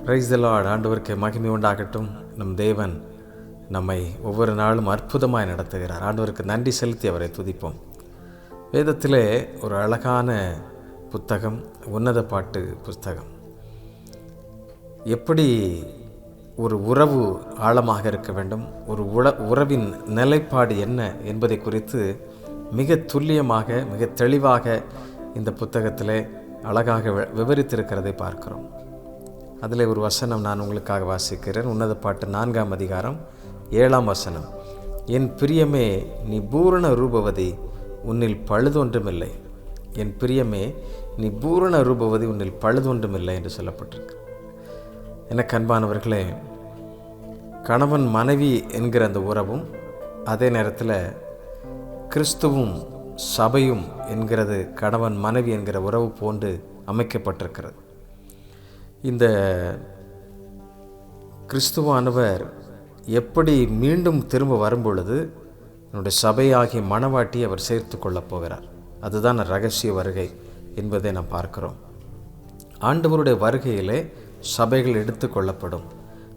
Praise the Lord. ஆண்டவருக்கு மகிமை உண்டாகட்டும். நம் தேவன் நம்மை ஒவ்வொரு நாளும் அற்புதமாய் நடத்துகிறார். ஆண்டவருக்கு நன்றி செலுத்தி அவரை துதிப்போம். வேதத்திலே ஒரு அழகான புத்தகம், உன்னத பாட்டு புஸ்தகம். எப்படி ஒரு உறவு ஆழமாக இருக்க வேண்டும், ஒரு உறவின் நிலைப்பாடு என்ன என்பதை குறித்து மிக துல்லியமாக, மிக தெளிவாக இந்த புத்தகத்திலே அழகாக விவரித்திருக்கிறதை பார்க்கிறோம். அதில் ஒரு வசனம் நான் உங்களுக்காக வாசிக்கிறேன். உன்னத பாட்டு 4ஆம் அதிகாரம் 7ஆம் வசனம். என் பிரியமே, நீ பூரண ரூபவதி, உன்னில் பழுதொன்றுமில்லை. என் பிரியமே, நீ பூரண ரூபவதி, உன்னில் பழுதொன்றுமில்லை என்று சொல்லப்பட்டிருக்கு. எனக்கு அன்பானவர்களே, கணவன் மனைவி என்கிற அந்த உறவும், அதே நேரத்தில் கிறிஸ்துவும் சபையும் என்கிறது கணவன் மனைவி என்கிற உறவு போன்று அமைக்கப்பட்டிருக்கிறது. இந்த கிறிஸ்துவானவர் எப்படி மீண்டும் திரும்ப வரும்பொழுது என்னுடைய சபையாகிய மணவாட்டி அவர் சேர்த்து கொள்ளப் போகிறார். அதுதான் ரகசிய வருகை என்பதை நாம் பார்க்கிறோம். ஆண்டவருடைய வருகையிலே சபைகள் எடுத்து கொள்ளப்படும்.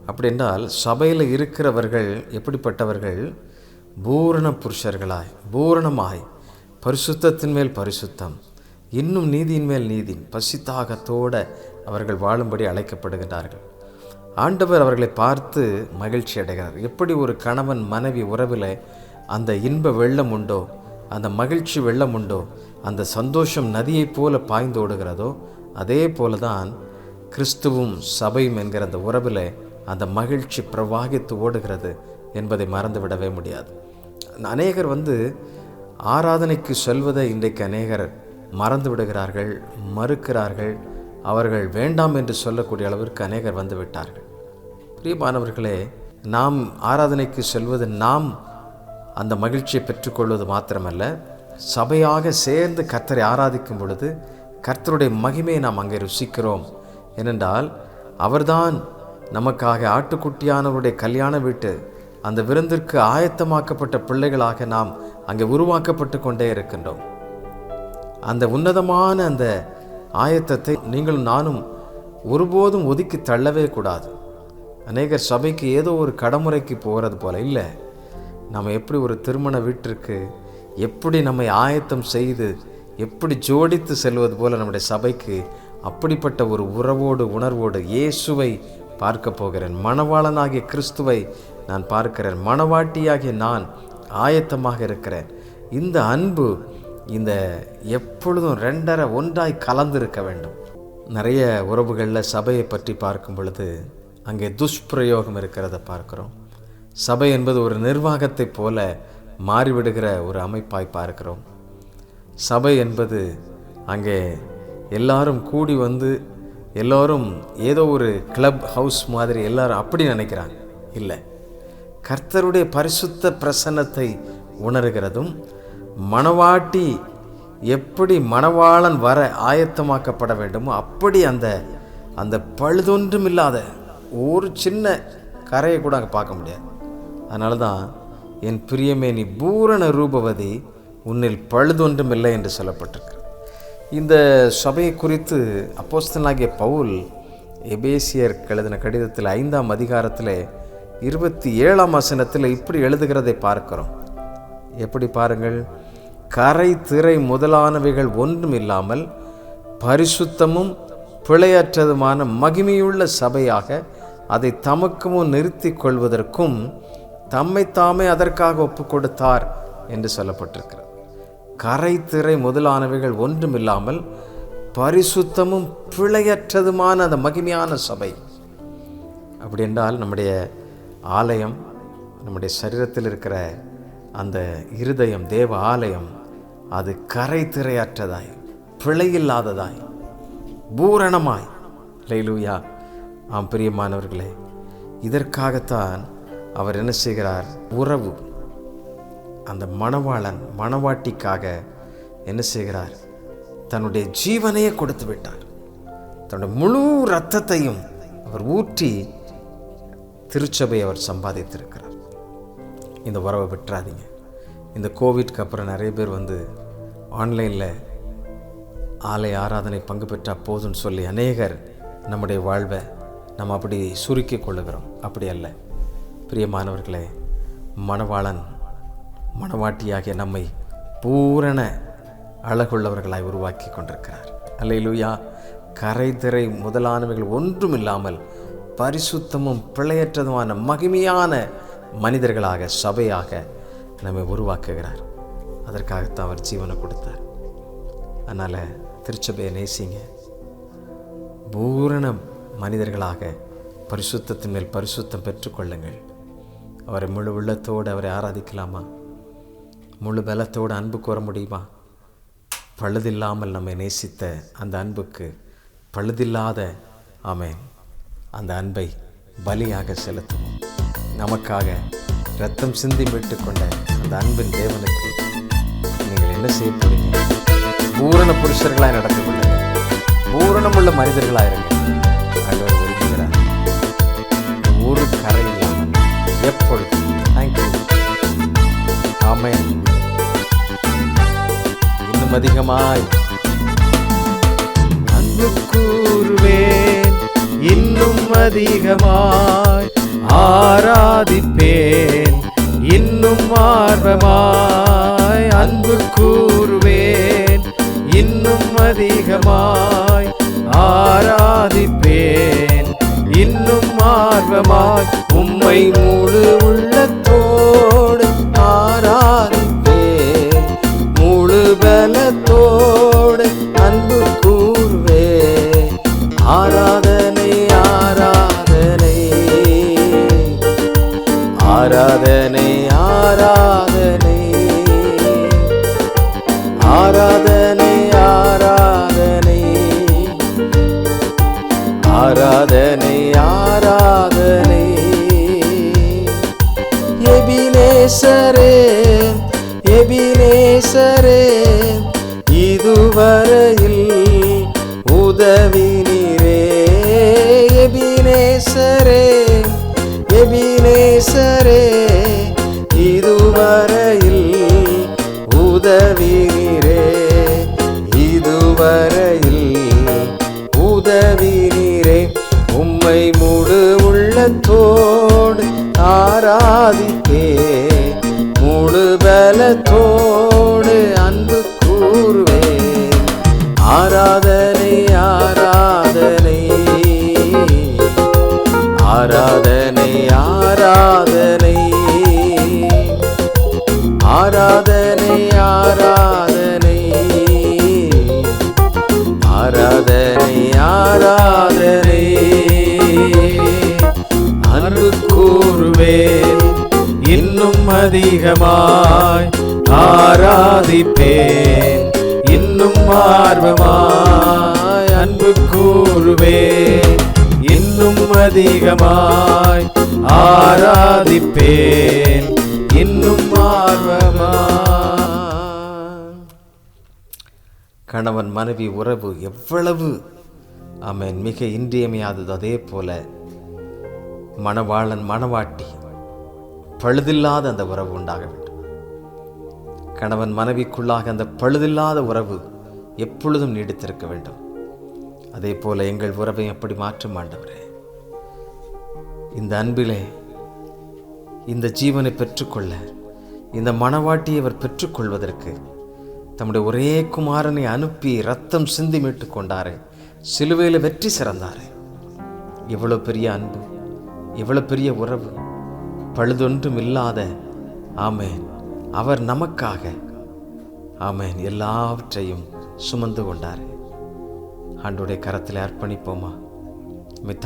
அப்படி என்றால் சபையில் இருக்கிறவர்கள் எப்படிப்பட்டவர்கள்? பூரண புருஷர்களாய், பூரணமாய், பரிசுத்தத்தின் மேல் பரிசுத்தம், இன்னும் நீதியின் மேல் நீதி, பசித்தாகத்தோடு அவர்கள் வாழும்படி அழைக்கப்படுகிறார்கள். ஆண்டவர் அவர்களை பார்த்து மகிழ்ச்சி அடைகிறார். எப்படி ஒரு கணவன் மனைவி உறவில் அந்த இன்ப வெள்ளம் உண்டோ, அந்த மகிழ்ச்சி வெள்ளம் உண்டோ, அந்த சந்தோஷம் நதியைப் போல பாய்ந்து ஓடுகிறதோ, அதே போல தான் கிறிஸ்துவும் சபையும் என்கிற அந்த உறவில் அந்த மகிழ்ச்சி பிரவாகித்து ஓடுகிறது என்பதை மறந்துவிடவே முடியாது. அநேகர் ஆராதனைக்கு செல்வதை இன்றைக்கு அநேகர் மறந்து விடுகிறார்கள், மறுக்கிறார்கள். அவர்கள் வேண்டாம் என்று சொல்லக்கூடிய அளவிற்கு அநேகர் வந்து விட்டார்கள். பிரியமானவர்களே, நாம் ஆராதனைக்கு செல்வது நாம் அந்த மகிழ்ச்சியை பெற்றுக்கொள்வது மாத்திரமல்ல, சபையாக சேர்ந்து கர்த்தரை ஆராதிக்கும் பொழுது கர்த்தருடைய மகிமையை நாம் அங்கே ருசிக்கிறோம். ஏனென்றால் அவர்தான் நமக்காக ஆட்டுக்குட்டியானவருடைய கல்யாண வீட்டு அந்த விருந்திற்கு ஆயத்தமாக்கப்பட்ட பிள்ளைகளாக நாம் அங்கே உருவாக்கப்பட்டு கொண்டே இருக்கின்றோம். அந்த உன்னதமான அந்த ஆயத்தத்தை நீங்களும் நானும் ஒருபோதும் ஒதுக்கி தள்ளவே கூடாது. அநேகர் சபைக்கு ஏதோ ஒரு கடைமுறைக்கு போகிறது போல இல்லை. நம்ம எப்படி ஒரு திருமண வீட்டிற்கு எப்படி நம்மை ஆயத்தம் செய்து எப்படி ஜோடித்து செல்வது போல நம்முடைய சபைக்கு அப்படிப்பட்ட ஒரு உறவோடு உணர்வோடு இயேசுவை பார்க்க போகிறேன். மணவாளனாகிய கிறிஸ்துவை நான் பார்க்கிறேன். மணவாட்டியாகிய நான் ஆயத்தமாக இருக்கிறேன். இந்த அன்பு இந்த எப்பொழுதும் ரெண்டரை ஒன்றாய் கலந்திருக்க வேண்டும். நிறைய உறவுகளில் சபையை பற்றி பார்க்கும் பொழுது அங்கே துஷ்பிரயோகம் இருக்கிறத பார்க்கிறோம். சபை என்பது ஒரு நிர்வாகத்தை போல மாறிவிடுகிற ஒரு அமைப்பாய் பார்க்கிறோம். சபை என்பது அங்கே எல்லாரும் கூடி எல்லோரும் ஏதோ ஒரு கிளப் ஹவுஸ் மாதிரி எல்லாரும் அப்படி நினைக்கிறாங்க. இல்லை, கர்த்தருடைய பரிசுத்த பிரசன்னத்தை உணர்கிறதும், மணவாட்டி எப்படி மணவாளன் வர ஆயத்தமாக்கப்பட வேண்டுமோ அப்படி அந்த பழுதொன்றும் இல்லாத ஒரு சின்ன கரையை கூட அங்கே பார்க்க முடியாது. அதனால தான் என் பிரியமே, நீ பூரண ரூபவதி, உன்னில் பழுதொன்றும் இல்லை என்று சொல்லப்பட்டிருக்கு. இந்த சபையை குறித்து அப்போஸ்தலனாகிய பவுல் எபேசியர் எழுதின கடிதத்தில் 5ஆம் அதிகாரத்தில் 27ஆம் வசனத்தில் இப்படி எழுதுகிறதை பார்க்கிறோம். எப்படி பாருங்கள்? கரை திரை முதலானவைகள் ஒன்றும் இல்லாமல் பரிசுத்தமும் பிழையற்றதுமான மகிமையுள்ள சபையாக அதை தமக்கு முன் நிறுத்தி கொள்வதற்கும் தம்மைத்தாமே அதற்காக ஒப்பு கொடுத்தார் என்று சொல்லப்பட்டிருக்கிறது. கரை திரை முதலானவைகள் ஒன்றும் இல்லாமல் பரிசுத்தமும் பிழையற்றதுமான அந்த மகிமையான சபை. அப்படி என்றால் நம்முடைய ஆலயம், நம்முடைய சரீரத்தில் இருக்கிற அந்த இருதயம், தேவ ஆலயம், அது கரை திரையற்றதாய், பிழையில்லாததாய், பூரணமாய். அல்லேலூயா. ஆம் பிரியமானவர்களே, இதற்காகத்தான் அவர் என்ன செய்கிறார்? உறவு, அந்த மணவாளன் மணவாட்டிக்காக என்ன செய்கிறார்? தன்னுடைய ஜீவனையே கொடுத்து விட்டார். தன்னுடைய முழு இரத்தத்தையும் அவர் ஊற்றி திருச்சபை அவர் சம்பாதித்திருக்கிறார். இந்த உறவை விட்டுறாதீங்க. இந்த கோவிட்க்கு அப்புறம் நிறைய பேர் ஆன்லைனில் ஆலய ஆராதனை பங்கு பெற்றால் போதும்னு சொல்லி அநேகர் நம்முடைய வாழ்வை நம்ம அப்படி சுருக்கிக் கொள்ளுகிறோம். அப்படி அல்ல பிரியமானவர்களே. மணவாளன் மணவாட்டியாகிய நம்மை பூரண அழகுள்ளவர்களாய் உருவாக்கி கொண்டிருக்கிறார். அல்லேலூயா. கரைதிரை முதலானவைகள் ஒன்றும் இல்லாமல் பரிசுத்தமும் பிழையற்றதுமான மகிமையான மனிதர்களாக, சபையாக நம்மை உருவாக்குகிறார். அதற்காகத்தான் அவர் ஜீவனை கொடுத்தார். அதனால் திருச்சபையை நேசிங்க. பூரண மனிதர்களாக பரிசுத்தத்தின் மேல் பரிசுத்தம் பெற்றுக்கொள்ளுங்கள். அவரை முழு உள்ளத்தோடு அவரை ஆராதிக்கலாமா? முழு பலத்தோடு அன்பு கோர முடியுமா? பழுதில்லாமல் நம்மை நேசித்த அந்த அன்புக்கு பழுதில்லாத ஆமென் அந்த அன்பை பலியாக செலுத்துவோம். நமக்காக இரத்தம் சிந்தி மீட்டுக்கொண்ட அந்த அன்பின் தேவனுக்கு நீங்கள் என்ன செய்ய போறீங்க? பூரண புருஷர்களாய் நடந்து கொள்ளுங்கள். பூரணமுள்ள மனிதர்களாயிருங்க. ஆண்டவர் விரும்புகிறார். ஒரு கரை இல்லாமல் எப்பொழுது. தேங்க்யூ. ஆமென். இன்னும் அதிகமாய் அன்பு கூறுவேன், இன்னும் அதிகமாய் ஆராதிப்பேன், இன்னும் ஆர்வமாய் அன்பு கூறுவேன், இன்னும் அதிகமாய் ஆராதிப்பேன், இன்னும் ஆர்வமாய் உம்மை முழு உள்ளத்தோடு ஆராதிப்பேன், முழு பலத்தோடு அன்பு கூறுவேன். ஆராதனை ஆராதனை ஆராதனை ஆராதனை ஆராதனை ஆராதனை ஆராதனை ஆராதனை. எபினேசரே எபினேசரே இதுவரையில் உதவி நீரே. எபினேசரே எபினேசரே இதுவரையில் உதவி நீரே. இதுவரையில் உதவி நீரே. உம்மை முழு உள்ளத்தோடு ஆராதிப்பேன், முழு பலத்தோடு அன்பு கூறுவேன். ஆராதனை ஆராதனை ஆராதனை ஆராதனை ஆராதனை ஆராதனை ஆராதனை ஆராதனை. அன்பு கூறுவேன், இன்னும் அதிகமாய் ஆராதிப்பேன், இன்னும் ஆர்வமாய் அன்பு கூறுவேன், இன்னும் அதிகமாய் ஆராதிப்பேன், இன்னும் ஆர்வமாய். கணவன் மனைவி உறவு எவ்வளவு ஆமென் மிக இன்றியமையாதது. அதே போல மணவாளன் மணவாட்டி பழுதில்லாத அந்த உறவு உண்டாக வேண்டும். கணவன் மனைவிக்குள்ளாக அந்த பழுதில்லாத உறவு எப்பொழுதும் நீடித்திருக்க வேண்டும். அதே போல எங்கள் உறவை எப்படி மாற்றும் ஆண்டவரே. இந்த அன்பிலே இந்த ஜீவனை பெற்றுக்கொள்ள, இந்த மணவாட்டியை அவர் பெற்றுக்கொள்வதற்கு தம்முடைய ஒரே குமாரனை அனுப்பி இரத்தம் சிந்தி மீட்டு கொண்டாரே, சிலுவையில் வெற்றி சிறந்தாரே. இவ்வளவு பெரிய அன்பு, இவ்வளவு பெரிய உறவு, பழுதொன்றும் இல்லாத ஆமென் அவர் நமக்காக ஆமென் எல்லாவற்றையும் சுமந்து கொண்டாரே. ஆண்டவருடைய கரத்தில் அர்ப்பணிப்போமா?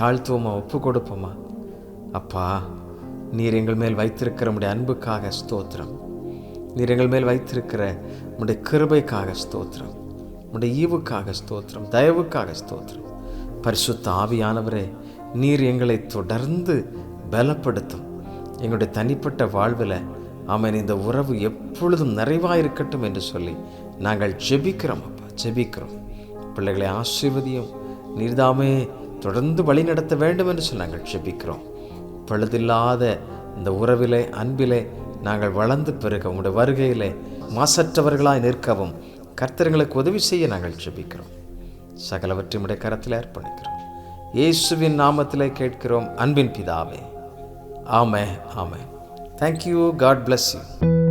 தாழ்த்துவோமா? ஒப்பு கொடுப்போமா? அப்பா, நீர் எங்கள் மேல் வைத்திருக்கிற உம்முடைய அன்புக்காக ஸ்தோத்திரம். நீர் எங்கள் மேல் வைத்திருக்கிற உம்முடைய கிருபைக்காக ஸ்தோத்திரம். உம்முடைய ஈவுக்காக ஸ்தோத்திரம். தயவுக்காக ஸ்தோத்திரம். பரிசுத்த ஆவியானவரே, நீர் எங்களை தொடர்ந்து பலப்படுத்தும். எங்களுடைய தனிப்பட்ட வாழ்வில் ஆமென் இந்த உறவு எப்பொழுதும் நிறைவாயிருக்கட்டும் என்று சொல்லி நாங்கள் ஜெபிக்கிறோம். அப்பா, ஜெபிக்கிறோம். பிள்ளைகளை ஆசீர்வதியும். நீர்தாமே தொடர்ந்து வழி நடத்த வேண்டும் என்று சொல்லி நாங்கள் ஜெபிக்கிறோம். பழுதில்லாத இந்த உறவிலே, அன்பிலே நாங்கள் வளர்ந்து பெருக உங்களுடைய வருகையிலே மாசற்றவர்களாய் நிற்கவும் கர்த்தர்களுக்கு உதவி செய்ய நாங்கள் ஜெபிக்கிறோம். சகலவற்றையும் உடைய கரத்தில் அர்ப்பணிக்கிறோம். இயேசுவின் நாமத்திலே கேட்கிறோம் அன்பின் பிதாவே. ஆமென், ஆமென். தேங்க்யூ. God bless you.